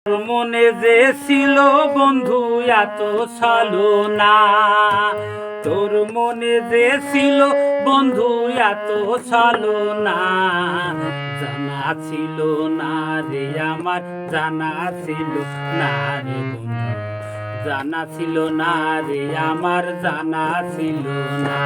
তোর মনে যে ছিল বন্ধু এত ছলনা, তোর মনে যে ছিল বন্ধু এত ছলনা, জানা ছিল না রে আমার, জানা ছিল না রে বন্ধু, জানা ছিল না রে আমার, জানা ছিল না।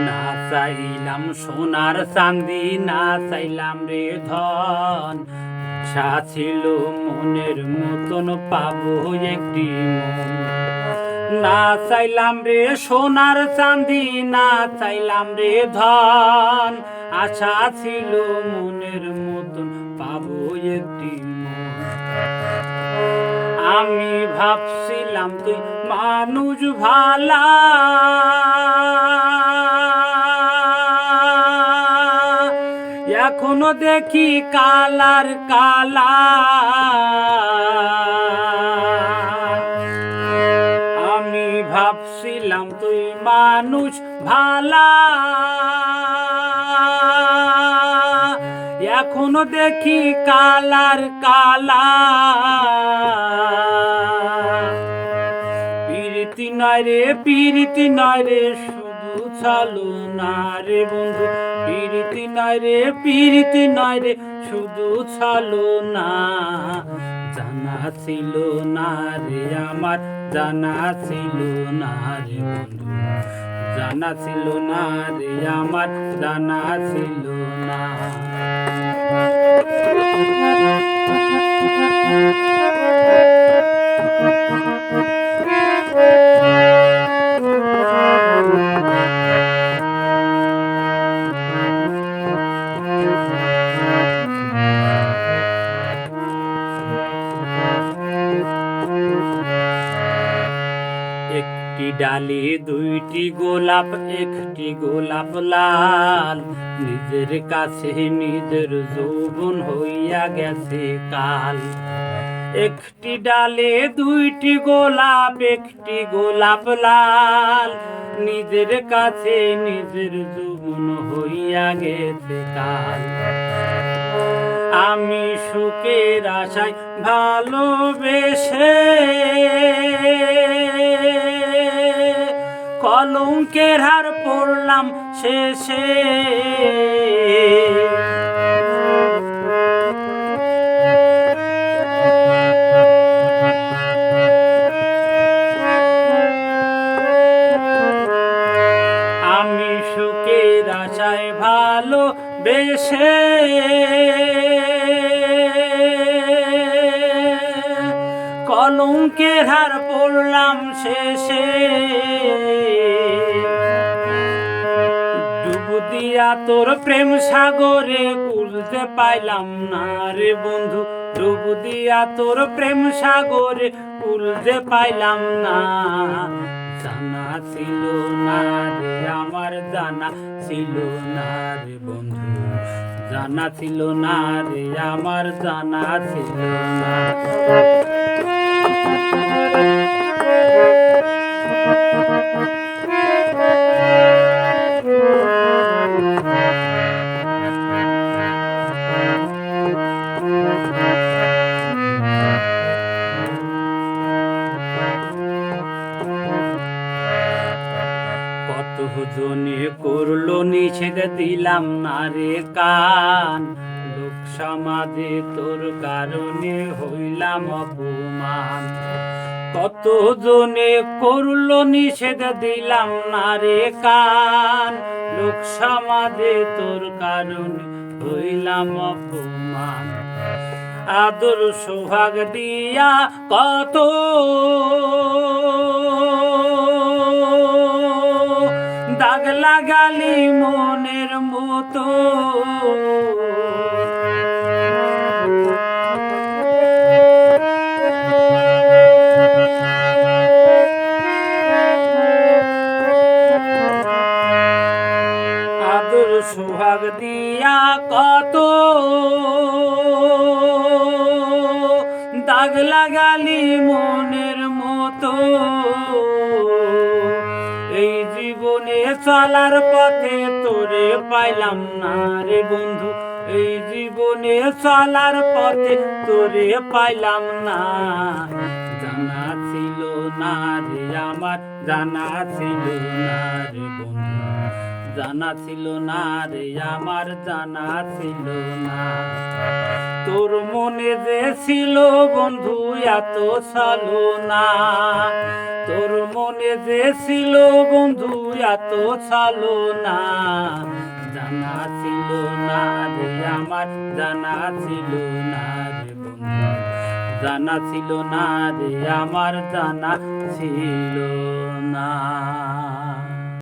না চাইলাম সোনার চাঁদি, না চাইলাম রে ধন, আশা ছিল মনের মতন পাবো একটি মন। না চাইলাম রে সোনার চাঁদি, না চাইলাম রে ধন, আশা ছিল মনের মতন পাবো একটি মন। আমি ভাবছিলাম তুই মানুষ ভালা, এখনো দেখি কালার কালা। আমি ভাবছিলাম তুই মানুষ ভালা, এখনো দেখি কালার কালা। প্রীতি নয় রে, প্রীতি নয় রে, শুধু ছলনা রে বন্ধু, প্রীতি নয় রে, প্রীতি নয় রে, শুধু ছলনা। জানা ছিল না রে আমার, জানা ছিল না রে বন্ধু, জানা ছিল না রে আমার, জানা ছিল না। একটি ডালে দুইটি গোলাপ, একটি গোলাপ লাল, নিজের কাছে নিজের যৌবন হইয়া গেছে কাল। একটি ডালে দুইটি গোলাপ, একটি গোলাপ লাল, নিজের কাছে নিজের যৌবন হইয়া গেছে কাল। আমি সুখের আশায় ভালোবেসে কলঙ্কের হার পড়লাম শেষে। আমি সুখের আশায় ভালোবেসে কলঙ্কের হার পড়লাম শেষে। ডুব দিয়া তোর প্রেম সাগরে কুলতে পাইলাম না রে বন্ধু, ডুব দিয়া তোর প্রেম সাগরে কুলতে পাইলাম না। জানা ছিল না রে আমার, জানা ছিল না রে বন্ধু, জানা ছিল না রে আমার, জানা ছিল না। কত জনে করলো নিষেধ, দিলাম না রে কান, লোক সমাজে তোর কারণে হইলাম অপমান। কত জনে করলো নিষেধ, দিলাম না রে কান, লোক সমাজে তোর কারণে হইলাম অপমান। আদর সোহাগ দিয়া কত দাগ লাগালি মনের মতো, তোর সোহাগ দিয়া কত দাগ লাগালি মনের মতো, এই জীবনে চলার পথে তোরে পাইলাম না রে বন্ধু, এই জীবনে চলার পথে তোরে পাইলাম না। জানা ছিল না রে আমার, জানা ছিল না রে বন্ধু, জানা ছিল না রে আমার, জানা ছিল না। তোর মনে যে ছিল বন্ধু এত ছলো না, তোর মনে যে ছিল বন্ধু এত ছলো না। জানা ছিল না রে আমার, জানা ছিল না রে বন্ধু, জানা ছিল না রে আমার, জানা ছিল না।